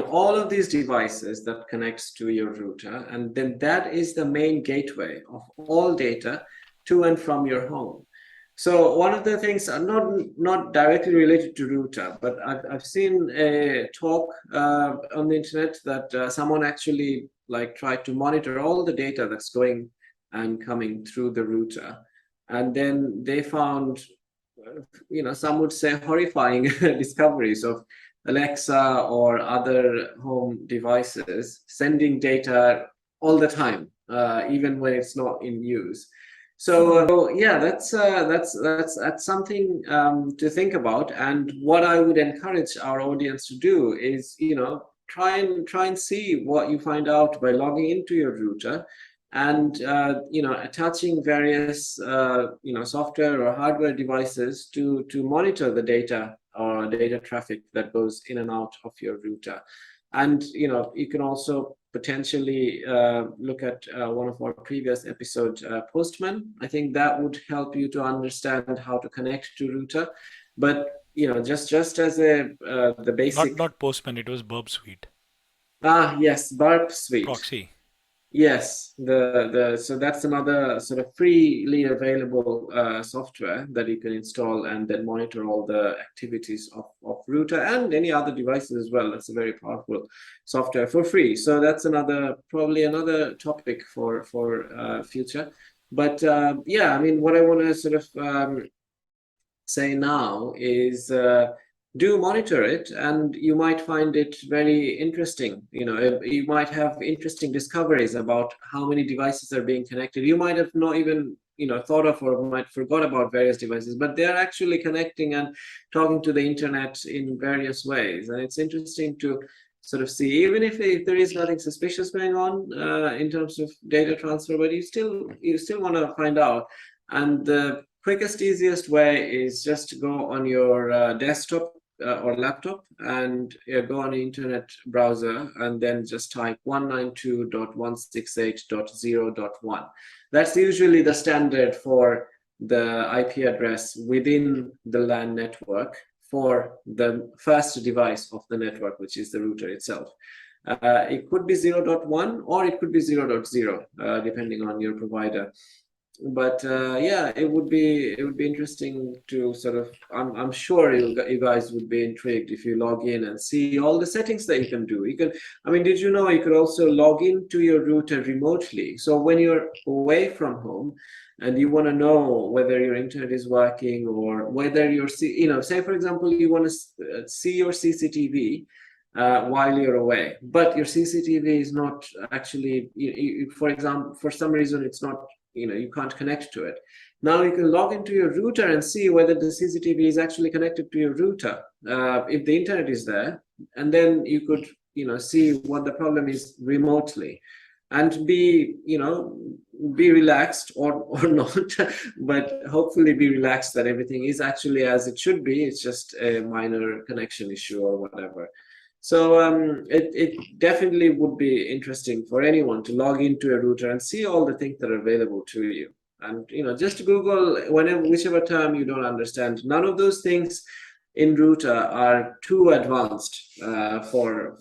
S1: all of these devices that connects to your router, and then that is the main gateway of all data to and from your home. So one of the things, not directly related to router, but I've seen a talk on the internet that someone actually like tried to monitor all the data that's going and coming through the router, and then they found, some would say horrifying discoveries of Alexa or other home devices sending data all the time, even when it's not in use. So yeah, that's something to think about. And what I would encourage our audience to do is, try and see what you find out by logging into your router and attaching various software or hardware devices to monitor the data or data traffic that goes in and out of your router. And you can also potentially look at one of our previous episodes, Postman. I think that would help you to understand how to connect to router. But just as a the
S2: Not
S1: basic.
S2: Postman, it was Burp Suite.
S1: Yes, Burp Suite.
S2: Proxy.
S1: Yes, the so that's another sort of freely available software that you can install and then monitor all the activities of router and any other devices as well. That's a very powerful software for free. So that's another probably another topic for future. But yeah, I mean, what I want to sort of say now is do monitor it and you might find it very interesting. You might have interesting discoveries about how many devices are being connected. You might have not even thought of or might forgot about various devices, but they're actually connecting and talking to the internet in various ways, and it's interesting to sort of see, even if there is nothing suspicious going on in terms of data transfer, but you still want to find out. And the quickest, easiest way is just to go on your desktop or laptop and go on the internet browser and then just type 192.168.0.1. That's usually the standard for the IP address within the LAN network for the first device of the network, which is the router itself. It could be 0.1 or it could be 0.0, depending on your provider. But yeah, it would be interesting to sort of. I'm sure you guys would be intrigued if you log in and see all the settings that you can do. You can. I mean, did you know you could also log into your router remotely? So when you're away from home and you want to know whether your internet is working or whether say for example, you want to see your CCTV while you're away, but your CCTV is not actually, for example, for some reason it's not, you can't connect to it. Now you can log into your router and see whether the CCTV is actually connected to your router, if the internet is there, and then you could, see what the problem is remotely, and be relaxed or not, but hopefully be relaxed that everything is actually as it should be. It's just a minor connection issue or whatever. So it definitely would be interesting for anyone to log into a router and see all the things that are available to you. And just Google whenever whichever term you don't understand. None of those things in router are too advanced for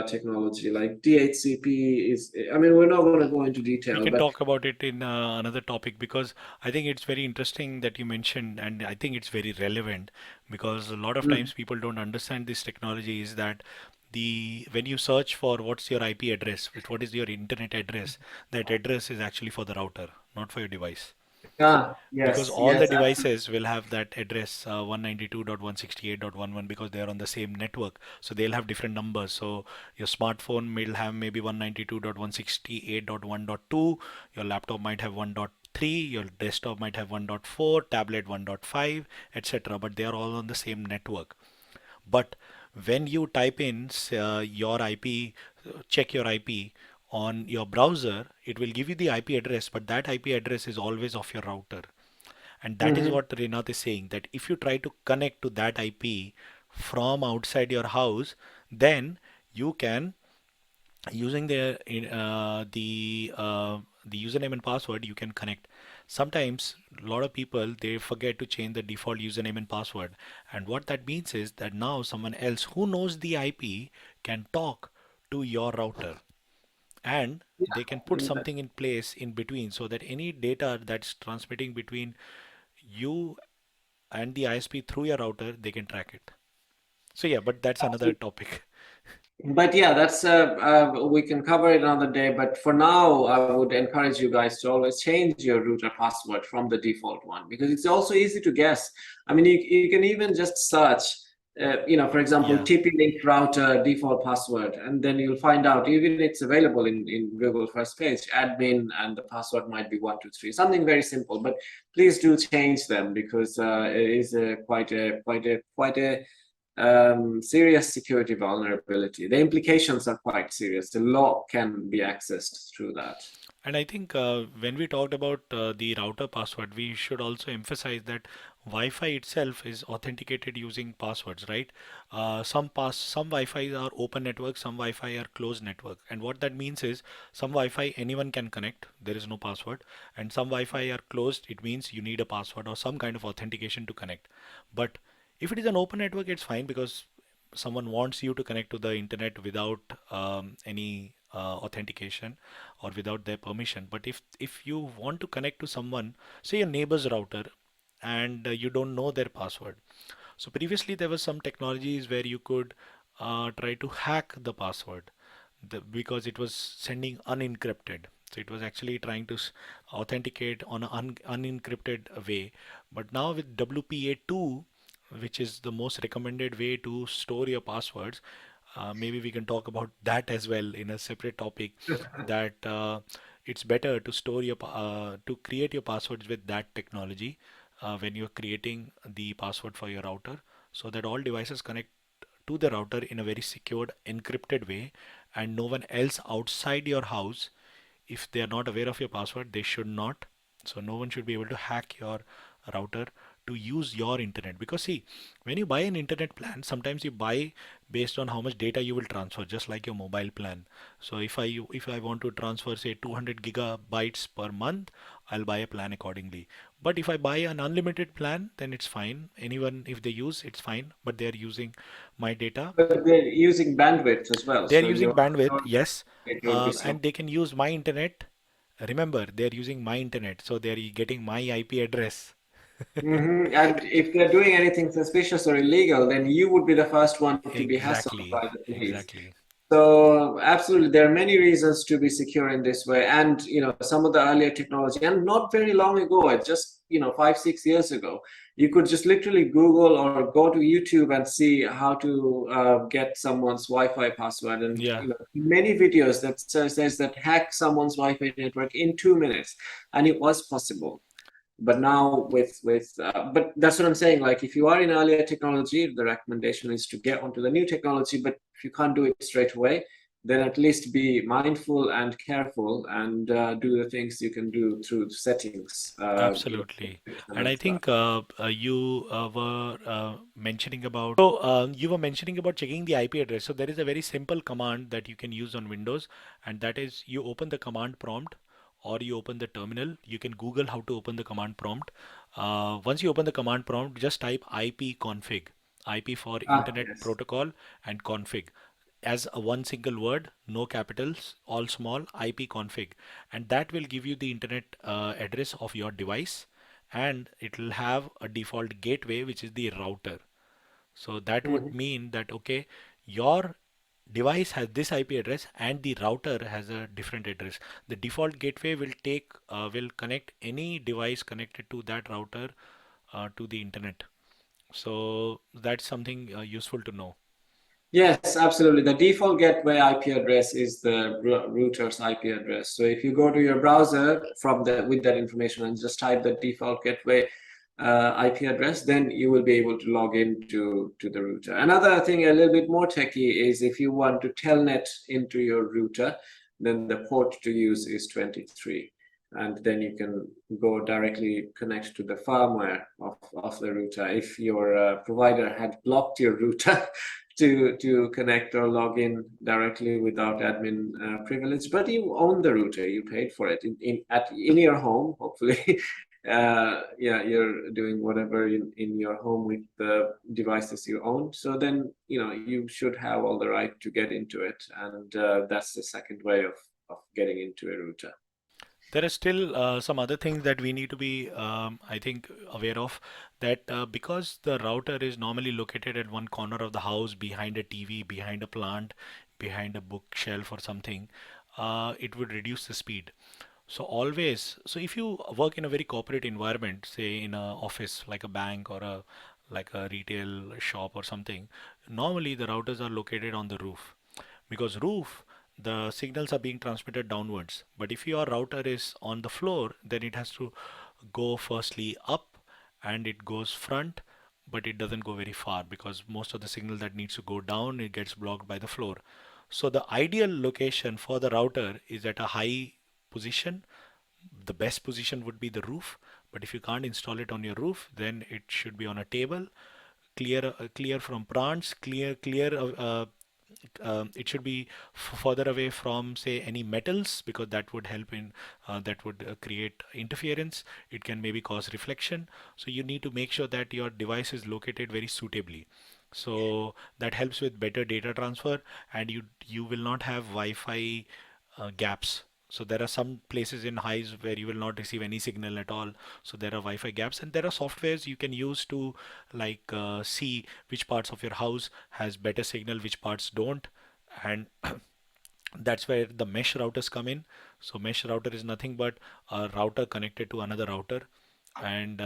S1: technology. Like DHCP is. I mean, we're not going to go into
S2: We
S1: detail,
S2: can
S1: but
S2: talk about it in another topic because I think it's very interesting that you mentioned, and I think it's very relevant because a lot of
S1: mm,
S2: times people don't understand this technology is that the when you search for what's your IP address, what is your internet address, that address is actually for the router, not for your device. Because
S1: yes,
S2: all the
S1: yes, absolutely.
S2: devices will have that address 192.168.11 because they are on the same network, so they'll have different numbers. So your smartphone will have maybe 192.168.1.2, your laptop might have 1.3, your desktop might have 1.4, tablet 1.5, etc., but they are all on the same network. But when you type in your IP, check your IP on your browser, it will give you the IP address, but that IP address is always of your router. And that is
S1: Mhm.
S2: what Renath is saying, that if you try to connect to that IP from outside your house, then you can, using the username and password, you can connect. Sometimes a lot of people, they forget to change the default username and password, and what that means is that now someone else who knows the IP can talk to your router, and they can put
S1: Yeah.
S2: something in place in between so that any data that's transmitting between you and the ISP through your router, they can track it. So yeah, but that's another topic.
S1: But yeah, that's we can cover it another day. But for now, I would encourage you guys to always change your router password from the default one, because it's also easy to guess. I mean, you can even just search, for example,
S2: Yeah.
S1: TP-Link router default password, and then you'll find out, even it's available in Google first page, admin, and the password might be 123, something very simple. But please do change them, because it is quite a serious security vulnerability. The implications are quite serious. The law can be accessed through that.
S2: And I think when we talked about the router password, we should also emphasize that Wi-Fi itself is authenticated using passwords, right? Some Wi-Fi are open network, some Wi-Fi are closed network, and what that means is some Wi-Fi anyone can connect, there is no password, and some Wi-Fi are closed. It means you need a password or some kind of authentication to connect. But if it is an open network, it's fine because someone wants you to connect to the internet without any authentication or without their permission. But if you want to connect to someone, say your neighbor's router, and you don't know their password. So previously there was some technologies where you could try to hack the password, because it was sending unencrypted. So it was actually trying to authenticate on an unencrypted way. But now with WPA2, which is the most recommended way to store your passwords, maybe we can talk about that as well in a separate topic. That it's better to to create your passwords with that technology when you're creating the password for your router, so that all devices connect to the router in a very secured, encrypted way, and no one else outside your house, if they are not aware of your password, they should not. So no one should be able to hack your router to use your internet. Because see, when you buy an internet plan, sometimes you buy based on how much data you will transfer, just like your mobile plan. So if I want to transfer say 200 gigabytes per month, I'll buy a plan accordingly. But if I buy an unlimited plan, then it's fine. Anyone, if they use, it's fine. But they are using my data.
S1: But they're using bandwidth as well,
S2: They're
S1: so
S2: using bandwidth,
S1: your
S2: yes,
S1: data would be
S2: and
S1: so.
S2: they can use my internet. Remember, they're using my internet, so they're getting my IP address.
S1: And if they're doing anything suspicious or illegal, then you would be the first one to be hassled
S2: Exactly,
S1: by the police.
S2: exactly.
S1: So absolutely, there are many reasons to be secure in this way. And some of the earlier technology, and not very long ago, just 5, 6 years ago, you could just literally Google or go to YouTube and see how to get someone's Wi-Fi password. And
S2: Yeah,
S1: many videos that says that hack someone's Wi-Fi network in 2 minutes, and it was possible. But now but that's what I'm saying, like if you are in earlier technology, the recommendation is to get onto the new technology. But if you can't do it straight away, then at least be mindful and careful, and do the things you can do through settings,
S2: absolutely. And
S1: and
S2: I
S1: stuff.
S2: think you were mentioning about. So you were mentioning about checking the IP address. So there is a very simple command that you can use on Windows, and that is you open the command prompt or you open the terminal. You can Google how to open the command prompt. Once you open the command prompt, just type ipconfig, IP for Internet
S1: Yes.
S2: Protocol, and config as a one single word, no capitals, all small, ipconfig, and that will give you the internet address of your device, and it will have a default gateway, which is the router. So that would
S1: Mhm.
S2: mean that okay, your device has this IP address and the router has a different address. The default gateway will connect any device connected to that router to the internet. So that's something useful to know.
S1: Yes, absolutely. The default gateway IP address is the router's IP address. So if you go to your browser from with that information and just type the default gateway IP address, then you will be able to log in to the router. Another thing, a little bit more techy, is if you want to telnet into your router, then the port to use is 23. And then you can go directly connect to the firmware of the router. If your provider had blocked your router to connect or log in directly without admin privilege, but you own the router, you paid for it in your home, hopefully. Yeah, you're doing whatever in your home with the devices you own. So then you should have all the right to get into it, and that's the second way of getting into a router.
S2: There are still some other things that we need to be, I think, aware of. That because the router is normally located at one corner of the house, behind a TV, behind a plant, behind a bookshelf or something, it would reduce the speed. So always, so if you work in a very corporate environment, say in a office like a bank or a like a retail shop or something, normally the routers are located on the roof, because roof, the signals are being transmitted downwards. But if your router is on the floor, then it has to go firstly up, and it goes front, but it doesn't go very far because most of the signal that needs to go down, it gets blocked by the floor. So the ideal location for the router is at a high position. The best position would be the roof, but if you can't install it on your roof, then it should be on a table, clear from plants, it should be further away from say any metals, because that would help in that would create interference. It can maybe cause reflection. So you need to make sure that your device is located very suitably. So that helps with better data transfer, and you will not have Wi-Fi gaps. So there are some places in highs where you will not receive any signal at all. So there are Wi-Fi gaps, and there are softwares you can use to like see which parts of your house has better signal, which parts don't, and that's where the mesh routers come in. So mesh router is nothing but a router connected to another router, and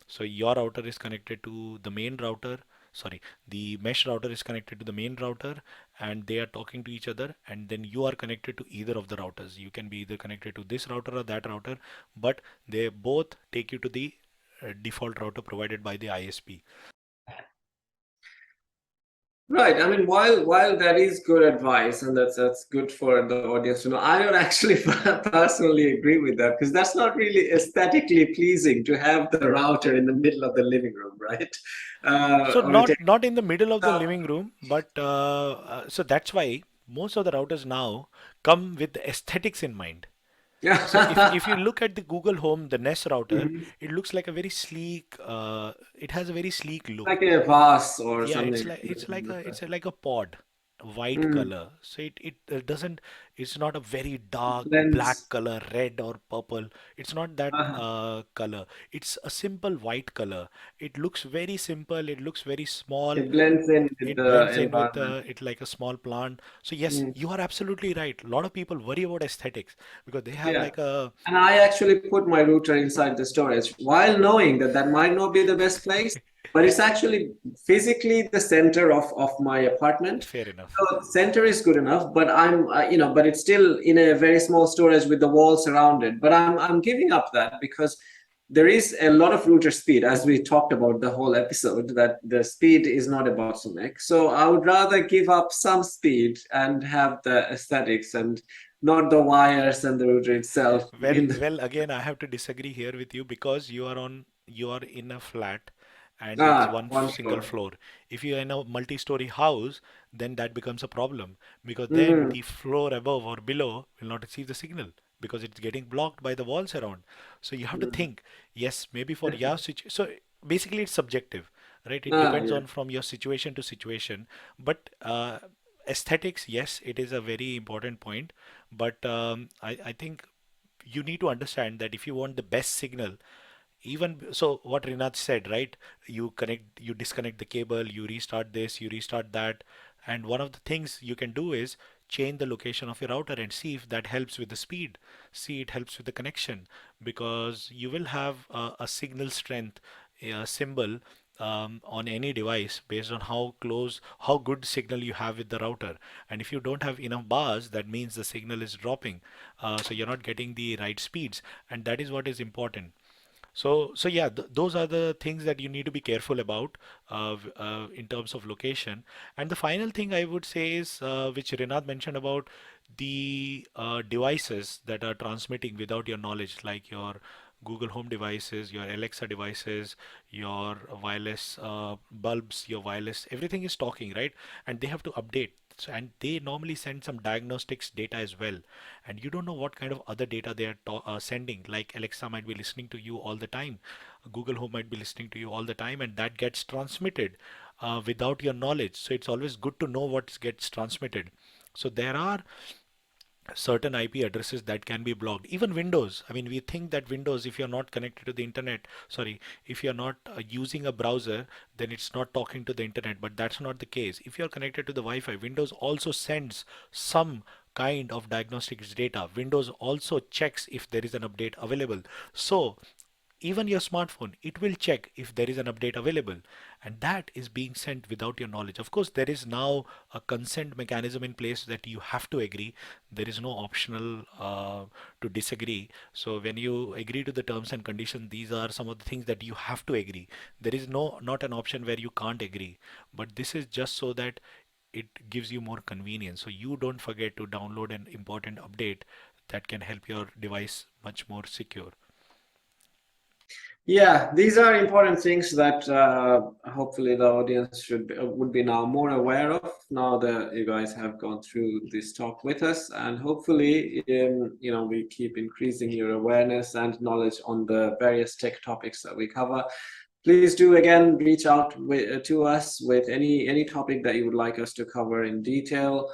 S2: so your router is connected to the main router. Sorry, the mesh router is connected to the main router, and they are talking to each other, and then you are connected to either of the routers. You can be either connected to this router or that router, but they both take you to the default router provided by the ISP.
S1: Right. I mean, while that is good advice, and that's good for the audience to know, I don't actually personally agree with that, because that's not really aesthetically pleasing to have the router in the middle of the living room, right?
S2: So
S1: Or to
S2: not in the middle of the
S1: take
S2: living room, but so that's why most of the routers now come with the aesthetics in mind. So if you look at the Google Home, the Nest router,
S1: Mhm.
S2: it looks like a very sleek. It has a very sleek look.
S1: Like a vase or
S2: Yeah,
S1: something.
S2: like a pod, white
S1: Mm.
S2: color. So it doesn't. It's not a very dark black
S1: Blends.
S2: color, red or purple. It's not that
S1: Uh-huh.
S2: color. It's a simple white color. It looks very simple. It looks very small.
S1: It blends in with
S2: It
S1: the
S2: blends in with
S1: environment.
S2: it like a small plant. So yes,
S1: Mm.
S2: you are absolutely right. A lot of people worry about aesthetics because they have
S1: Yeah.
S2: like a
S1: And I actually put my router inside the storage while knowing that that might not be the best place, but it's actually physically the center of my apartment.
S2: fair enough.
S1: So the center is good enough, but but it's still in a very small storage with the wall surrounded. But I'm giving up that because there is a lot of router speed, as we talked about the whole episode, that the speed is not a bottleneck. So I would rather give up some speed and have the aesthetics and not the wires and the router itself
S2: Well,
S1: in the,
S2: well, again, I have to disagree here with you because you are in a flat and it's one
S1: one
S2: single
S1: floor.
S2: floor. If you're in a multi-story house, then that becomes a problem because then
S1: Mhm.
S2: the floor above or below will not receive the signal because it's getting blocked by the walls around. So you have to
S1: Mhm.
S2: think, yes, maybe for your situation. So basically, it's subjective, right? It
S1: Ah,
S2: depends
S1: yeah.
S2: on from your situation to situation. But aesthetics, yes, it is a very important point. But I think you need to understand that if you want the best signal, even so what Rinat said, right? You disconnect the cable, you restart this, you restart that, and one of the things you can do is change the location of your router and see if that helps with the speed, see it helps with the connection, because you will have a signal strength symbol on any device based on how good signal you have with the router. And if you don't have enough bars, that means the signal is dropping, so you're not getting the right speeds, and that is what is important. So yeah, those are the things that you need to be careful about in terms of location. And the final thing I would say is, which Rinat mentioned about the devices that are transmitting without your knowledge, like your Google Home devices, your Alexa devices, your wireless bulbs, your wireless, everything is talking, right? And they have to update. So, and they normally send some diagnostics data as well, and you don't know what kind of other data they are sending. Like Alexa might be listening to you all the time, Google Home might be listening to you all the time, and that gets transmitted without your knowledge. So it's always good to know what gets transmitted. So there are certain IP addresses that can be blocked. Even Windows. I mean, we think that Windows, if you're not connected to the internet, sorry, if you're not using a browser, then it's not talking to the internet. But that's not the case. If you're connected to the Wi-Fi, Windows also sends some kind of diagnostics data. Windows also checks if there is an update available. So even your smartphone, it will check if there is an update available, and that is being sent without your knowledge. Of course, there is now a consent mechanism in place that you have to agree. There is no optional to disagree. So when you agree to the terms and conditions, these are some of the things that you have to agree. There is not an option where you can't agree, but this is just so that it gives you more convenience, so you don't forget to download an important update that can help your device much more secure.
S1: Yeah, these are important things that hopefully the audience would be now more aware of now that you guys have gone through this talk with us, and hopefully, we keep increasing your awareness and knowledge on the various tech topics that we cover. please do again reach out to us with any topic that you would like us to cover in detail.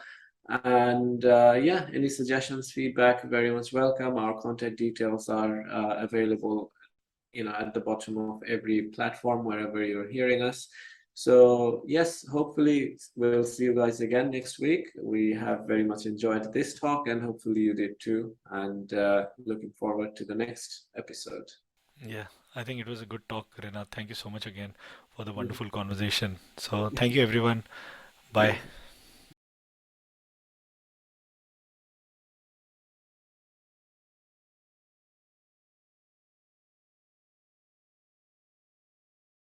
S1: And yeah, any suggestions, feedback, very much welcome. Our contact details are available, at the bottom of every platform wherever you're hearing us. So yes, hopefully we'll see you guys again next week. We have very much enjoyed this talk, and hopefully you did too. And looking forward to the next episode.
S2: Yeah, I think it was a good talk, Rena. Thank you so much again for the
S1: Mhm.
S2: wonderful conversation. So thank you, everyone. Bye.